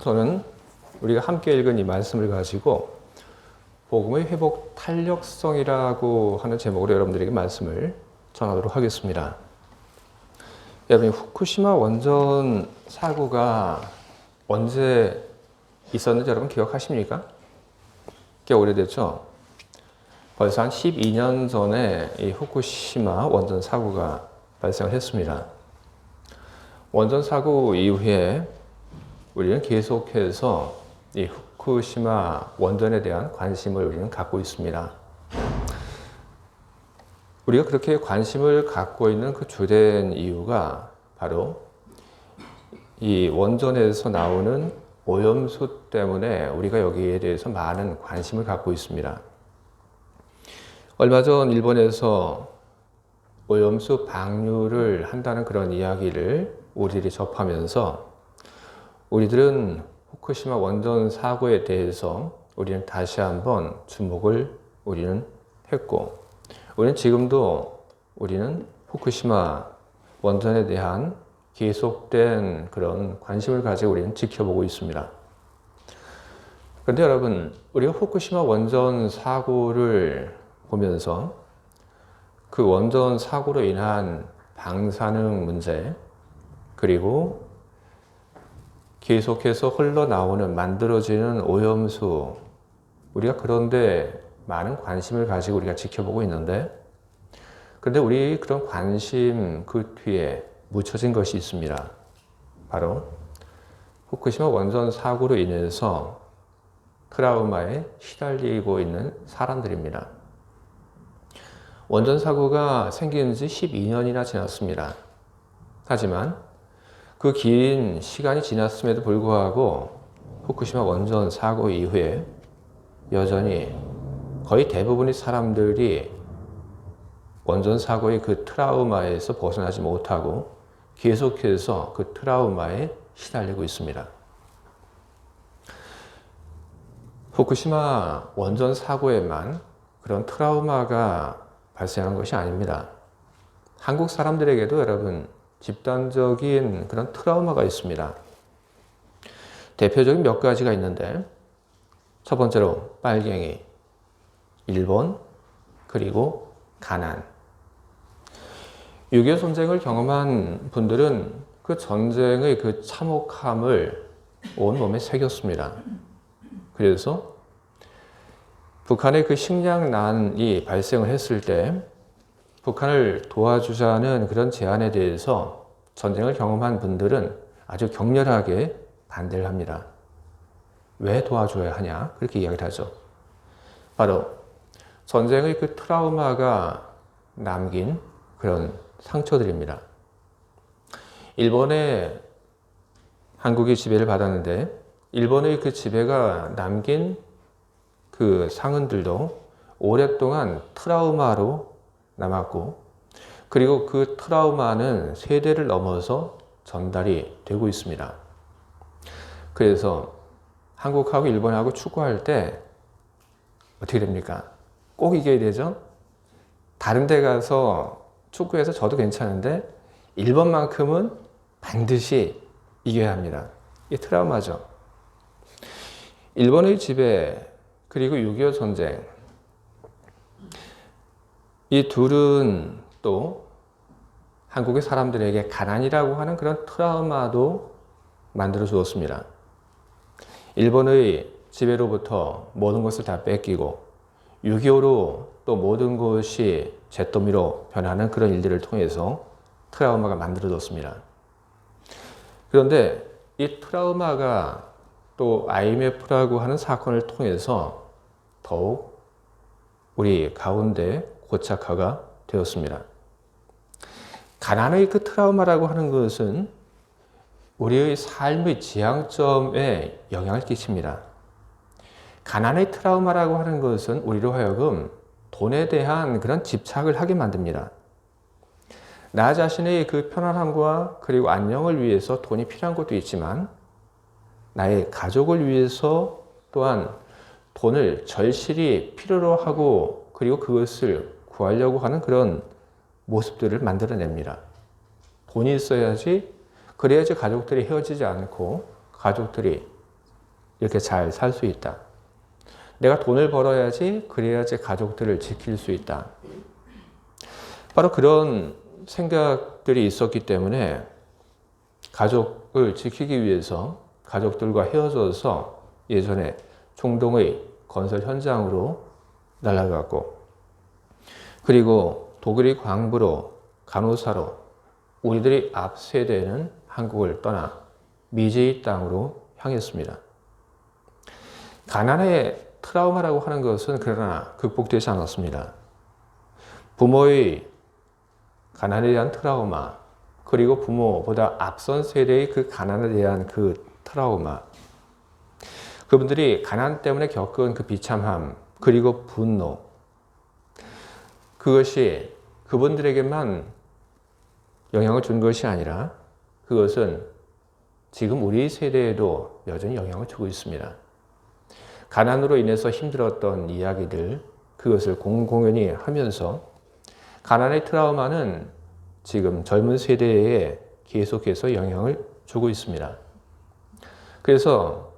오늘부터는 우리가 함께 읽은 이 말씀을 가지고 복음의 회복 탄력성이라고 하는 제목으로 여러분들에게 말씀을 전하도록 하겠습니다. 여러분, 후쿠시마 원전 사고가 언제 있었는지 여러분 기억하십니까? 꽤 오래됐죠? 벌써 한 12년 전에 이 후쿠시마 원전 사고가 발생을 했습니다. 원전 사고 이후에 우리는 계속해서 이 후쿠시마 원전에 대한 관심을 우리는 갖고 있습니다. 우리가 그렇게 관심을 갖고 있는 그 주된 이유가 바로 이 원전에서 나오는 오염수 때문에 우리가 여기에 대해서 많은 관심을 갖고 있습니다. 얼마 전 일본에서 오염수 방류를 한다는 그런 이야기를 우리들이 접하면서 우리들은 후쿠시마 원전 사고에 대해서 우리는 다시 한번 주목을 우리는 했고, 우리는 지금도 우리는 후쿠시마 원전에 대한 계속된 그런 관심을 가지고 우리는 지켜보고 있습니다. 그런데 여러분, 우리가 후쿠시마 원전 사고를 보면서 그 원전 사고로 인한 방사능 문제, 그리고 계속해서 흘러나오는 만들어지는 오염수, 우리가 그런데 많은 관심을 가지고 우리가 지켜보고 있는데, 그런데 우리 그런 관심 그 뒤에 묻혀진 것이 있습니다. 바로 후쿠시마 원전 사고로 인해서 트라우마에 시달리고 있는 사람들입니다. 원전 사고가 생긴 지 12년이나 지났습니다. 하지만 그 긴 시간이 지났음에도 불구하고 후쿠시마 원전 사고 이후에 여전히 거의 대부분의 사람들이 원전 사고의 그 트라우마에서 벗어나지 못하고 계속해서 그 트라우마에 시달리고 있습니다. 후쿠시마 원전 사고에만 그런 트라우마가 발생한 것이 아닙니다. 한국 사람들에게도 여러분 집단적인 그런 트라우마가 있습니다. 대표적인 몇 가지가 있는데, 첫 번째로 빨갱이, 일본, 그리고 가난. 6.25 전쟁을 경험한 분들은 그 전쟁의 그 참혹함을 온몸에 새겼습니다. 그래서 북한의 그 식량난이 발생을 했을 때 북한을 도와주자는 그런 제안에 대해서 전쟁을 경험한 분들은 아주 격렬하게 반대를 합니다. 왜 도와줘야 하냐? 그렇게 이야기를 하죠. 바로 전쟁의 그 트라우마가 남긴 그런 상처들입니다. 일본에 한국이 지배를 받았는데 일본의 그 지배가 남긴 그 상흔들도 오랫동안 트라우마로 남았고, 그리고 그 트라우마는 세대를 넘어서 전달이 되고 있습니다. 그래서 한국하고 일본하고 축구할 때 어떻게 됩니까? 꼭 이겨야 되죠? 다른 데 가서 축구해서 져도 괜찮은데 일본만큼은 반드시 이겨야 합니다. 이게 트라우마죠. 일본의 지배, 그리고 6.25 전쟁, 이 둘은 또 한국의 사람들에게 가난이라고 하는 그런 트라우마도 만들어 주었습니다. 일본의 지배로부터 모든 것을 다 뺏기고 6.25로 또 모든 것이 잿더미로 변하는 그런 일들을 통해서 트라우마가 만들어졌습니다. 그런데 이 트라우마가 또 IMF라고 하는 사건을 통해서 더욱 우리 가운데 고착화가 되었습니다. 가난의 그 트라우마라고 하는 것은 우리의 삶의 지향점에 영향을 끼칩니다. 가난의 트라우마라고 하는 것은 우리로 하여금 돈에 대한 그런 집착을 하게 만듭니다. 나 자신의 그 편안함과 그리고 안녕을 위해서 돈이 필요한 것도 있지만 나의 가족을 위해서 또한 돈을 절실히 필요로 하고 그리고 그것을 구하려고 하는 그런 모습들을 만들어냅니다. 돈이 있어야지, 그래야지 가족들이 헤어지지 않고 가족들이 이렇게 잘 살 수 있다. 내가 돈을 벌어야지, 그래야지 가족들을 지킬 수 있다. 바로 그런 생각들이 있었기 때문에 가족을 지키기 위해서 가족들과 헤어져서 예전에 중동의 건설 현장으로 날아갔고, 그리고 독일의 광부로, 간호사로 우리들이 앞 세대는 한국을 떠나 미제의 땅으로 향했습니다. 가난의 트라우마라고 하는 것은 그러나 극복되지 않았습니다. 부모의 가난에 대한 트라우마, 그리고 부모보다 앞선 세대의 그 가난에 대한 그 트라우마, 그분들이 가난 때문에 겪은 그 비참함, 그리고 분노, 그것이 그분들에게만 영향을 준 것이 아니라 그것은 지금 우리 세대에도 여전히 영향을 주고 있습니다. 가난으로 인해서 힘들었던 이야기들, 그것을 공공연히 하면서 가난의 트라우마는 지금 젊은 세대에 계속해서 영향을 주고 있습니다. 그래서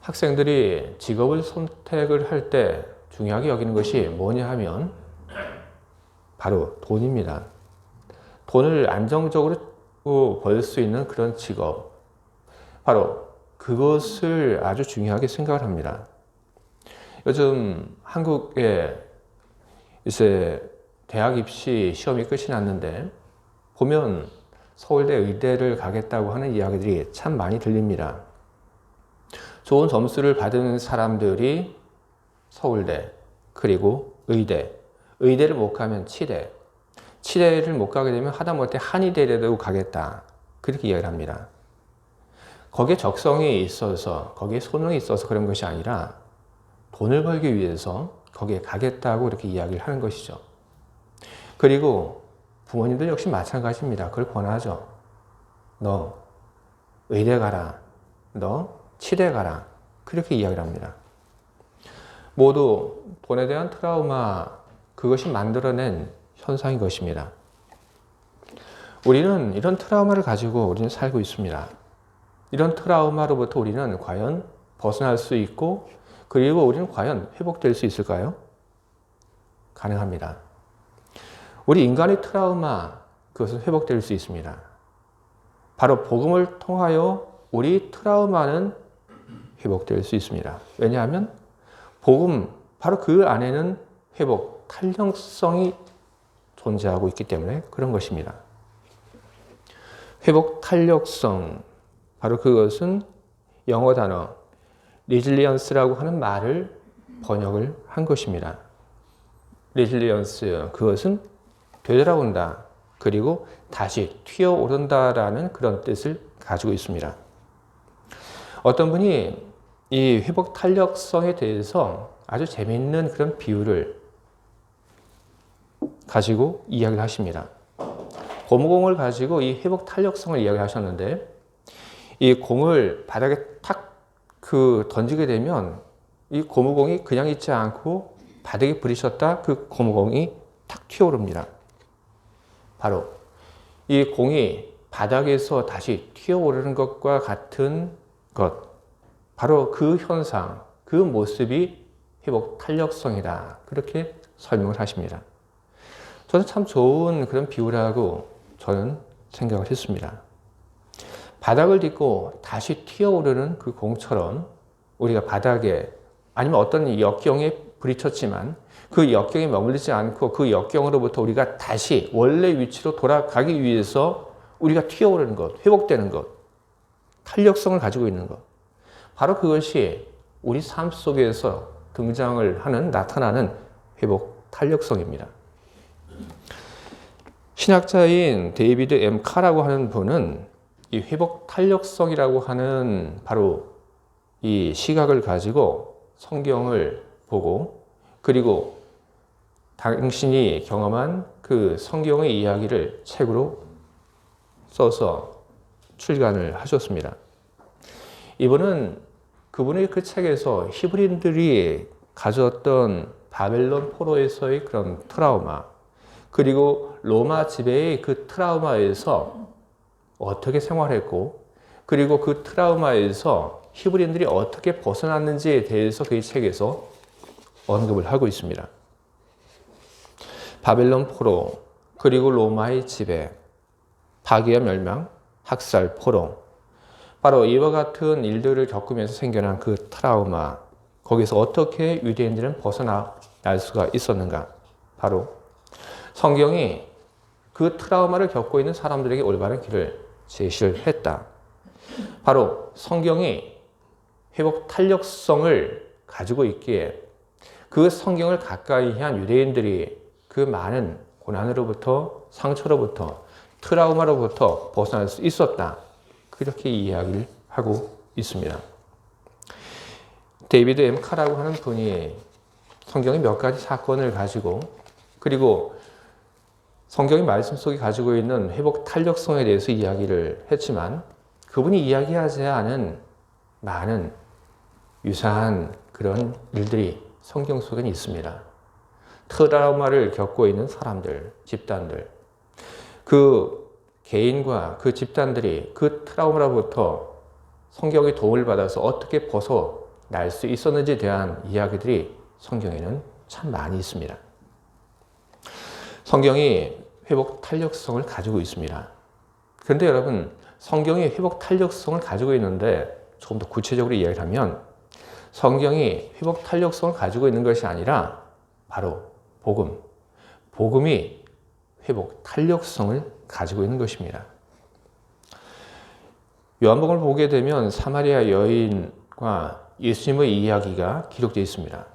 학생들이 직업을 선택을 할 때 중요하게 여기는 것이 뭐냐 하면 바로 돈입니다. 돈을 안정적으로 벌 수 있는 그런 직업, 바로 그것을 아주 중요하게 생각을 합니다. 요즘 한국에 이제 대학 입시 시험이 끝이 났는데 보면 서울대 의대를 가겠다고 하는 이야기들이 참 많이 들립니다. 좋은 점수를 받은 사람들이 서울대, 그리고 의대, 의대를 못 가면 치대, 치대를 못 가게 되면 하다못해 한의대라도 가겠다, 그렇게 이야기를 합니다. 거기에 적성이 있어서, 거기에 소명이 있어서 그런 것이 아니라 돈을 벌기 위해서 거기에 가겠다고 이렇게 이야기를 하는 것이죠. 그리고 부모님들 역시 마찬가지입니다. 그걸 권하죠. 너 의대 가라, 너 치대 가라, 그렇게 이야기를 합니다. 모두 돈에 대한 트라우마, 그것이 만들어낸 현상인 것입니다. 우리는 이런 트라우마를 가지고 우리는 살고 있습니다. 이런 트라우마로부터 우리는 과연 벗어날 수 있고, 그리고 우리는 과연 회복될 수 있을까요? 가능합니다. 우리 인간의 트라우마, 그것은 회복될 수 있습니다. 바로 복음을 통하여 우리 트라우마는 회복될 수 있습니다. 왜냐하면 복음, 바로 그 안에는 회복, 탄력성이 존재하고 있기 때문에 그런 것입니다. 회복 탄력성, 바로 그것은 영어 단어 resilience라고 하는 말을 번역을 한 것입니다. resilience, 그것은 되돌아온다, 그리고 다시 튀어오른다라는 그런 뜻을 가지고 있습니다. 어떤 분이 이 회복 탄력성에 대해서 아주 재미있는 그런 비유를 가지고 이야기를 하십니다. 고무공을 가지고 이 회복 탄력성을 이야기하셨는데, 이 공을 바닥에 탁 던지게 되면 이 고무공이 그냥 있지 않고 바닥에 부딪혔다 그 고무공이 탁 튀어오릅니다. 바로 이 공이 바닥에서 다시 튀어오르는 것과 같은 것, 바로 그 현상, 그 모습이 회복 탄력성이다, 그렇게 설명을 하십니다. 저는 참 좋은 그런 비유라고 저는 생각을 했습니다. 바닥을 딛고 다시 튀어오르는 그 공처럼 우리가 바닥에, 아니면 어떤 역경에 부딪혔지만 그 역경에 머물리지 않고 그 역경으로부터 우리가 다시 원래 위치로 돌아가기 위해서 우리가 튀어오르는 것, 회복되는 것, 탄력성을 가지고 있는 것, 바로 그것이 우리 삶 속에서 등장을 하는, 나타나는 회복 탄력성입니다. 신학자인 데이비드 M. 카라고 하는 분은 이 회복 탄력성이라고 하는 바로 이 시각을 가지고 성경을 보고, 그리고 당신이 경험한 그 성경의 이야기를 책으로 써서 출간을 하셨습니다. 이분은 그분의 그 책에서 히브리인들이 가졌던 바벨론 포로에서의 그런 트라우마, 그리고 로마 지배의 그 트라우마에서 어떻게 생활했고, 그리고 그 트라우마에서 히브리인들이 어떻게 벗어났는지에 대해서 그의 책에서 언급을 하고 있습니다. 바벨론 포로, 그리고 로마의 지배, 파괴와 멸망, 학살, 포로, 바로 이와 같은 일들을 겪으면서 생겨난 그 트라우마, 거기서 어떻게 유대인들은 벗어날 수가 있었는가? 바로 성경이 그 트라우마를 겪고 있는 사람들에게 올바른 길을 제시를 했다. 바로 성경이 회복 탄력성을 가지고 있기에 그 성경을 가까이 한 유대인들이 그 많은 고난으로부터, 상처로부터, 트라우마로부터 벗어날 수 있었다. 그렇게 이야기를 하고 있습니다. 데이비드 M. 카라고 하는 분이 성경의 몇 가지 사건을 가지고, 그리고 성경의 말씀 속에 가지고 있는 회복 탄력성에 대해서 이야기를 했지만, 그분이 이야기하지 않은 많은 유사한 그런 일들이 성경 속에는 있습니다. 트라우마를 겪고 있는 사람들, 집단들, 그 개인과 그 집단들이 그 트라우마로부터 성경의 도움을 받아서 어떻게 벗어날 수 있었는지에 대한 이야기들이 성경에는 참 많이 있습니다. 성경이 회복 탄력성을 가지고 있습니다. 그런데 여러분, 성경이 회복 탄력성을 가지고 있는데 조금 더 구체적으로 이야기를 하면 성경이 회복 탄력성을 가지고 있는 것이 아니라 바로 복음이 회복 탄력성을 가지고 있는 것입니다. 요한복음을 보게 되면 사마리아 여인과 예수님의 이야기가 기록되어 있습니다.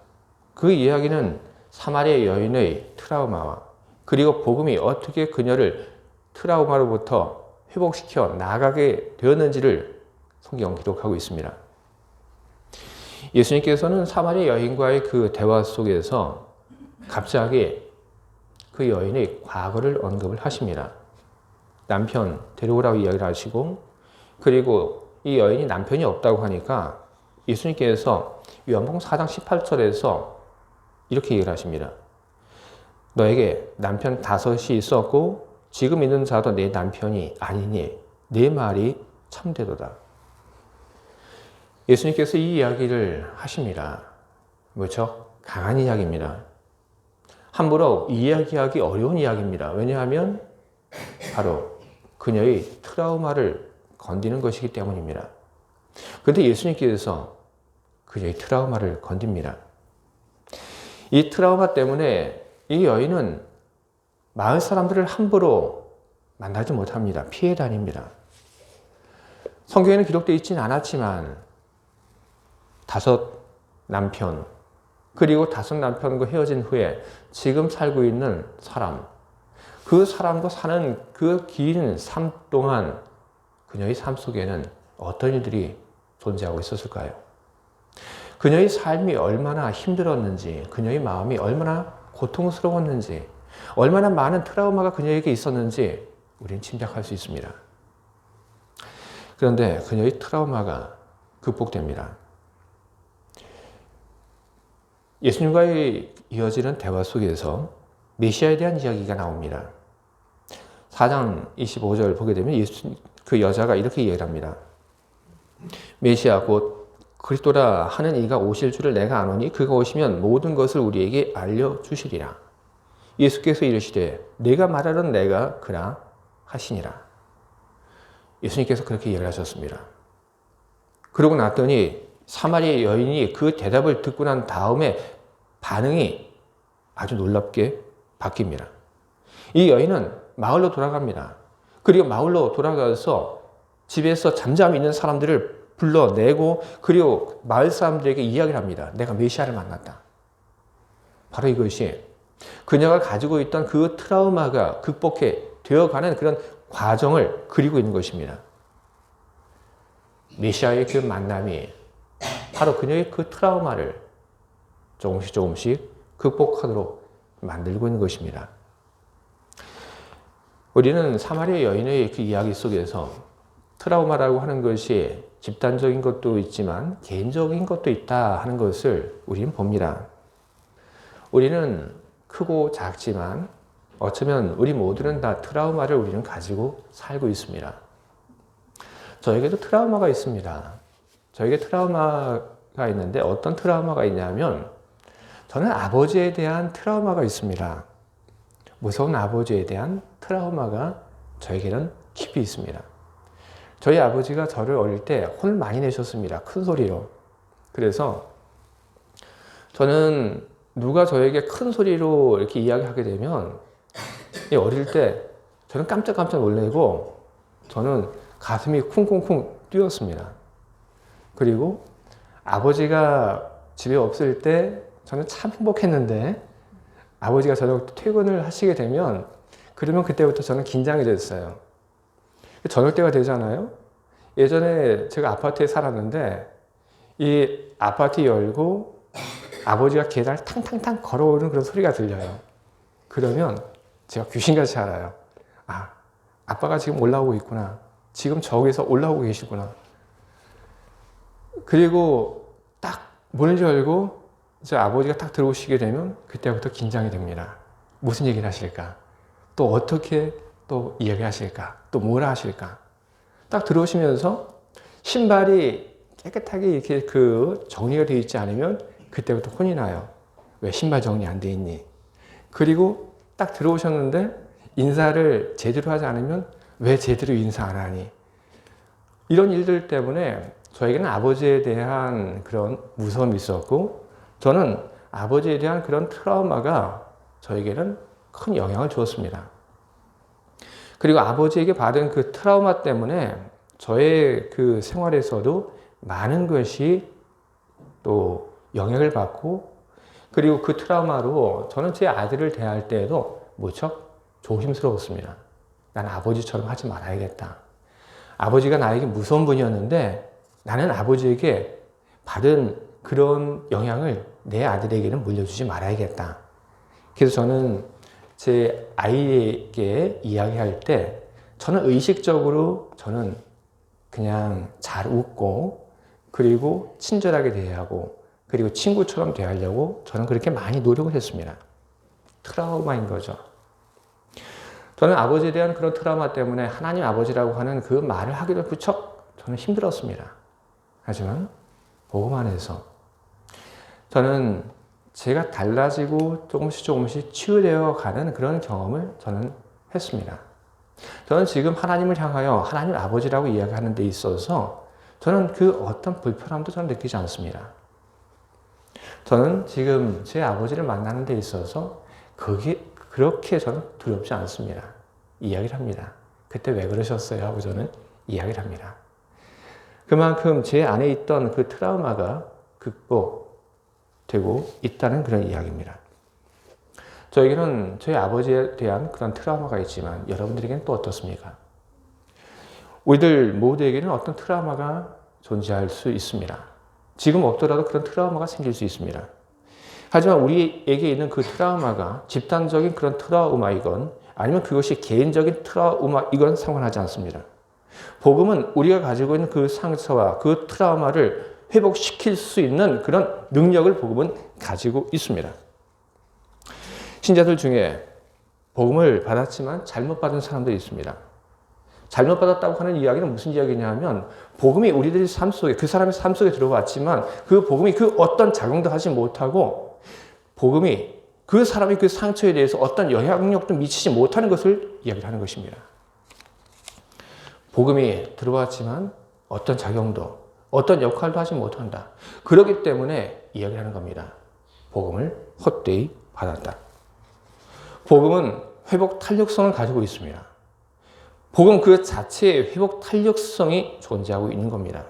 그 이야기는 사마리아 여인의 트라우마와 그리고 복음이 어떻게 그녀를 트라우마로부터 회복시켜 나가게 되었는지를 성경은 기록하고 있습니다. 예수님께서는 사마리아 여인과의 그 대화 속에서 갑자기 그 여인의 과거를 언급을 하십니다. 남편 데려오라고 이야기를 하시고, 그리고 이 여인이 남편이 없다고 하니까 예수님께서 요한복음 4장 18절에서 이렇게 얘기를 하십니다. 너에게 남편 5이 있었고 지금 있는 자도 내 남편이 아니니 내 말이 참되도다. 예수님께서 이 이야기를 하십니다. 뭐죠? 강한 이야기입니다. 함부로 이야기하기 어려운 이야기입니다. 왜냐하면 바로 그녀의 트라우마를 건드리는 것이기 때문입니다. 그런데 예수님께서 그녀의 트라우마를 건듭니다. 이 트라우마 때문에 이 여인은 마을 사람들을 함부로 만나지 못합니다. 피해 다닙니다. 성경에는 기록되어 있지는 않았지만 5 남편, 그리고 5 남편과 헤어진 후에 지금 살고 있는 사람, 그 사람과 사는 그 긴 삶 동안 그녀의 삶 속에는 어떤 일들이 존재하고 있었을까요? 그녀의 삶이 얼마나 힘들었는지, 그녀의 마음이 얼마나 고통스러웠는지, 얼마나 많은 트라우마가 그녀에게 있었는지 우리는 짐작할 수 있습니다. 그런데 그녀의 트라우마가 극복됩니다. 예수님과의 이어지는 대화 속에서 메시아에 대한 이야기가 나옵니다. 4장 25절 보게 되면 그 여자가 이렇게 이야기를 합니다. 메시아 곧 그리스도라 하는 이가 오실 줄을 내가 아노니 그가 오시면 모든 것을 우리에게 알려주시리라. 예수께서 이르시되 내가 말하는 내가 그라 하시니라. 예수님께서 그렇게 이야기를 하셨습니다. 그러고 났더니 사마리아 여인이 그 대답을 듣고 난 다음에 반응이 아주 놀랍게 바뀝니다. 이 여인은 마을로 돌아갑니다. 그리고 마을로 돌아가서 집에서 잠잠히 있는 사람들을 불러내고 그리고 마을 사람들에게 이야기를 합니다. 내가 메시아를 만났다. 바로 이것이 그녀가 가지고 있던 그 트라우마가 극복해 되어가는 그런 과정을 그리고 있는 것입니다. 메시아의 그 만남이 바로 그녀의 그 트라우마를 조금씩 극복하도록 만들고 있는 것입니다. 우리는 사마리아 여인의 그 이야기 속에서 트라우마라고 하는 것이 집단적인 것도 있지만 개인적인 것도 있다 하는 것을 우리는 봅니다. 우리는 크고 작지만 어쩌면 우리 모두는 다 트라우마를 우리는 가지고 살고 있습니다. 저에게도 트라우마가 있습니다. 저에게 트라우마가 있는데 어떤 트라우마가 있냐면 저는 아버지에 대한 트라우마가 있습니다. 무서운 아버지에 대한 트라우마가 저에게는 깊이 있습니다. 저희 아버지가 저를 어릴 때 혼을 많이 내셨습니다. 큰 소리로. 그래서 저는 누가 저에게 큰 소리로 이렇게 이야기하게 되면 어릴 때 저는 깜짝깜짝 놀래고 저는 가슴이 쿵쿵쿵 뛰었습니다. 그리고 아버지가 집에 없을 때 저는 참 행복했는데 아버지가 저녁 퇴근을 하시게 되면 그러면 그때부터 저는 긴장이 됐어요. 저녁 때가 되잖아요. 예전에 제가 아파트에 살았는데 이 아파트 열고 아버지가 계단을 탕탕탕 걸어오는 그런 소리가 들려요. 그러면 제가 귀신같이 알아요. 아, 아빠가 지금 올라오고 있구나. 지금 저기서 올라오고 계시구나. 그리고 딱 문을 열고 저 아버지가 딱 들어오시게 되면 그때부터 긴장이 됩니다. 무슨 얘기를 하실까? 또 어떻게 또 이야기하실까? 또 뭐라 하실까? 딱 들어오시면서 신발이 깨끗하게 이렇게 정리가 되어 있지 않으면 그때부터 혼이 나요. 왜 신발 정리 안 돼 있니? 그리고 딱 들어오셨는데 인사를 제대로 하지 않으면 왜 제대로 인사 안 하니? 이런 일들 때문에 저에게는 아버지에 대한 그런 무서움이 있었고 저는 아버지에 대한 그런 트라우마가 저에게는 큰 영향을 주었습니다. 그리고 아버지에게 받은 그 트라우마 때문에 저의 그 생활에서도 많은 것이 또 영향을 받고 그리고 그 트라우마로 저는 제 아들을 대할 때에도 무척 조심스러웠습니다. 난 아버지처럼 하지 말아야겠다. 아버지가 나에게 무서운 분이었는데 나는 아버지에게 받은 그런 영향을 내 아들에게는 물려주지 말아야겠다. 그래서 저는 제 아이에게 이야기할 때 저는 의식적으로 저는 그냥 잘 웃고 그리고 친절하게 대하고 그리고 친구처럼 대하려고 저는 그렇게 많이 노력을 했습니다. 트라우마인 거죠. 저는 아버지에 대한 그런 트라우마 때문에 하나님 아버지라고 하는 그 말을 하기도 무척 저는 힘들었습니다. 하지만 복음 안에서 저는 제가 달라지고 조금씩 치유되어 가는 그런 경험을 저는 했습니다. 저는 지금 하나님을 향하여 하나님 아버지라고 이야기하는 데 있어서 저는 그 어떤 불편함도 저는 느끼지 않습니다. 저는 지금 제 아버지를 만나는 데 있어서 그게 그렇게 저는 두렵지 않습니다. 이야기를 합니다. 그때 왜 그러셨어요? 하고 저는 이야기를 합니다. 그만큼 제 안에 있던 그 트라우마가 극복되고 있다는 그런 이야기입니다. 저에게는 저희 아버지에 대한 그런 트라우마가 있지만 여러분들에게는 또 어떻습니까? 우리들 모두에게는 어떤 트라우마가 존재할 수 있습니다. 지금 없더라도 그런 트라우마가 생길 수 있습니다. 하지만 우리에게 있는 그 트라우마가 집단적인 그런 트라우마이건 아니면 그것이 개인적인 트라우마이건 상관하지 않습니다. 복음은 우리가 가지고 있는 그 상처와 그 트라우마를 회복시킬 수 있는 그런 능력을 복음은 가지고 있습니다. 신자들 중에 복음을 받았지만 잘못 받은 사람들이 있습니다. 잘못 받았다고 하는 이야기는 무슨 이야기냐면 복음이 우리들의 삶 속에 그 사람의 삶 속에 들어왔지만 그 복음이 그 어떤 작용도 하지 못하고 복음이 그 사람의 그 상처에 대해서 어떤 영향력도 미치지 못하는 것을 이야기하는 것입니다. 복음이 들어왔지만 어떤 작용도 어떤 역할도 하지 못한다. 그렇기 때문에 이야기하는 겁니다. 복음을 헛되이 받았다. 복음은 회복 탄력성을 가지고 있습니다. 복음 그 자체의 회복 탄력성이 존재하고 있는 겁니다.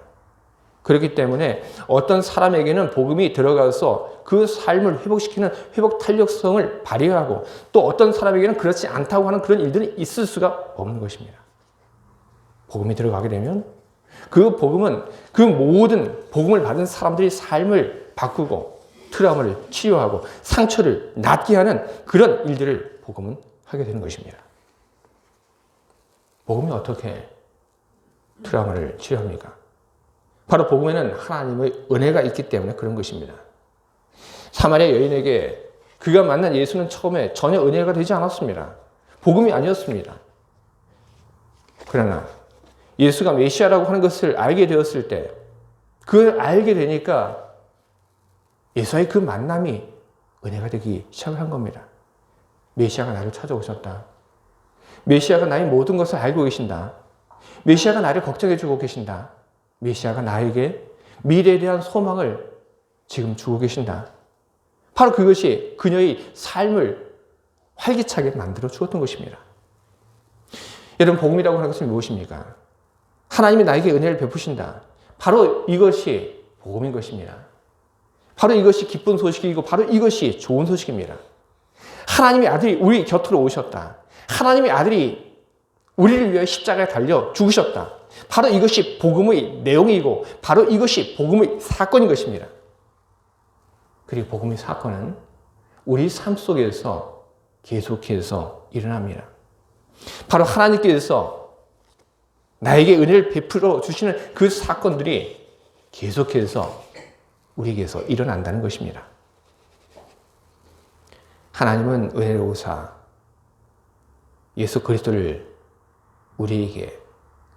그렇기 때문에 어떤 사람에게는 복음이 들어가서 그 삶을 회복시키는 회복 탄력성을 발휘하고 또 어떤 사람에게는 그렇지 않다고 하는 그런 일들이 있을 수가 없는 것입니다. 복음이 들어가게 되면 그 복음은 그 모든 복음을 받은 사람들의 삶을 바꾸고 트라우마를 치유하고 상처를 낫게 하는 그런 일들을 복음은 하게 되는 것입니다. 복음이 어떻게 트라우마를 치유합니까? 바로 복음에는 하나님의 은혜가 있기 때문에 그런 것입니다. 사마리아 여인에게 그가 만난 예수는 처음에 전혀 은혜가 되지 않았습니다. 복음이 아니었습니다. 그러나 예수가 메시아라고 하는 것을 알게 되었을 때 그걸 알게 되니까 예수와의 그 만남이 은혜가 되기 시작한 겁니다. 메시아가 나를 찾아오셨다. 메시아가 나의 모든 것을 알고 계신다. 메시아가 나를 걱정해 주고 계신다. 메시아가 나에게 미래에 대한 소망을 지금 주고 계신다. 바로 그것이 그녀의 삶을 활기차게 만들어 주었던 것입니다. 여러분, 복음이라고 하는 것은 무엇입니까? 하나님이 나에게 은혜를 베푸신다. 바로 이것이 복음인 것입니다. 바로 이것이 기쁜 소식이고 바로 이것이 좋은 소식입니다. 하나님의 아들이 우리 곁으로 오셨다. 하나님의 아들이 우리를 위해 십자가에 달려 죽으셨다. 바로 이것이 복음의 내용이고 바로 이것이 복음의 사건인 것입니다. 그리고 복음의 사건은 우리 삶 속에서 계속해서 일어납니다. 바로 하나님께서 나에게 은혜를 베풀어 주시는 그 사건들이 계속해서 우리에게서 일어난다는 것입니다. 하나님은 은혜로우사 예수 그리스도를 우리에게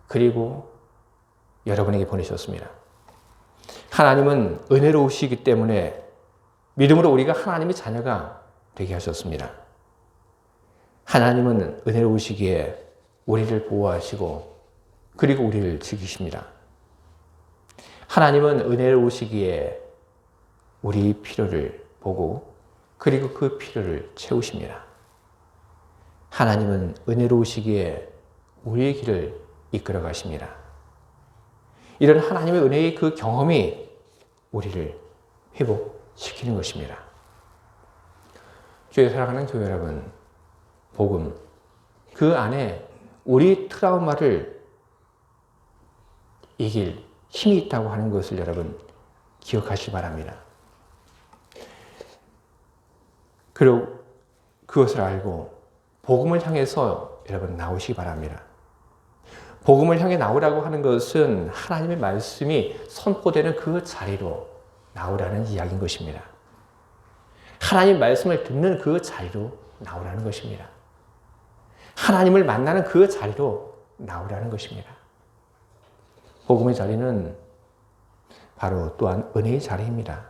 그리고 여러분에게 보내셨습니다. 하나님은 은혜로우시기 때문에 믿음으로 우리가 하나님의 자녀가 되게 하셨습니다. 하나님은 은혜로우시기에 우리를 보호하시고 그리고 우리를 지키십니다. 하나님은 은혜로우시기에 우리 필요를 보고 그리고 그 필요를 채우십니다. 하나님은 은혜로우시기에 우리의 길을 이끌어 가십니다. 이런 하나님의 은혜의 그 경험이 우리를 회복시키는 것입니다. 주의 사랑하는 교회 여러분, 복음, 그 안에 우리 트라우마를 이길 힘이 있다고 하는 것을 여러분 기억하시기 바랍니다. 그리고 그것을 알고 복음을 향해서 여러분 나오시기 바랍니다. 복음을 향해 나오라고 하는 것은 하나님의 말씀이 선포되는 그 자리로 나오라는 이야기인 것입니다. 하나님 말씀을 듣는 그 자리로 나오라는 것입니다. 하나님을 만나는 그 자리로 나오라는 것입니다. 복음의 자리는 바로 또한 은혜의 자리입니다.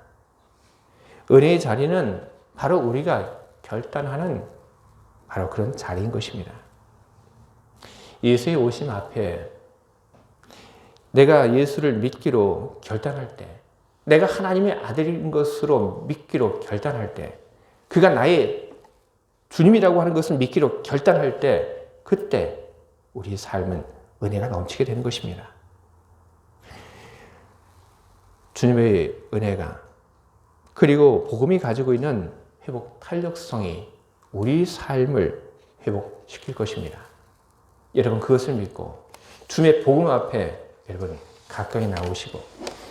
은혜의 자리는 바로 우리가 결단하는 바로 그런 자리인 것입니다. 예수의 오심 앞에 내가 예수를 믿기로 결단할 때, 내가 하나님의 아들인 것으로 믿기로 결단할 때, 그가 나의 주님이라고 하는 것을 믿기로 결단할 때, 그때 우리의 삶은 은혜가 넘치게 되는 것입니다. 주님의 은혜가 그리고 복음이 가지고 있는 회복 탄력성이 우리 삶을 회복시킬 것입니다. 여러분 그것을 믿고 주님의 복음 앞에 여러분 가까이 나오시고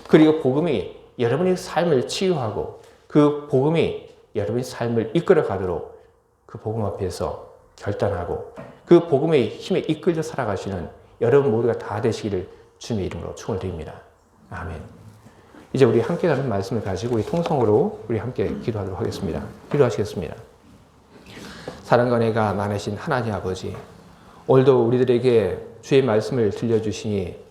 그리고 복음이 여러분의 삶을 치유하고 그 복음이 여러분의 삶을 이끌어 가도록 그 복음 앞에서 결단하고 그 복음의 힘에 이끌려 살아가시는 여러분 모두가 다 되시기를 주님의 이름으로 축원을 드립니다. 아멘. 이제 우리 함께 나눈 말씀을 가지고 우리 통성으로 우리 함께 기도하도록 하겠습니다. 기도하시겠습니다. 사랑과 은혜가 많으신 하나님 아버지, 오늘도 우리들에게 주의 말씀을 들려주시니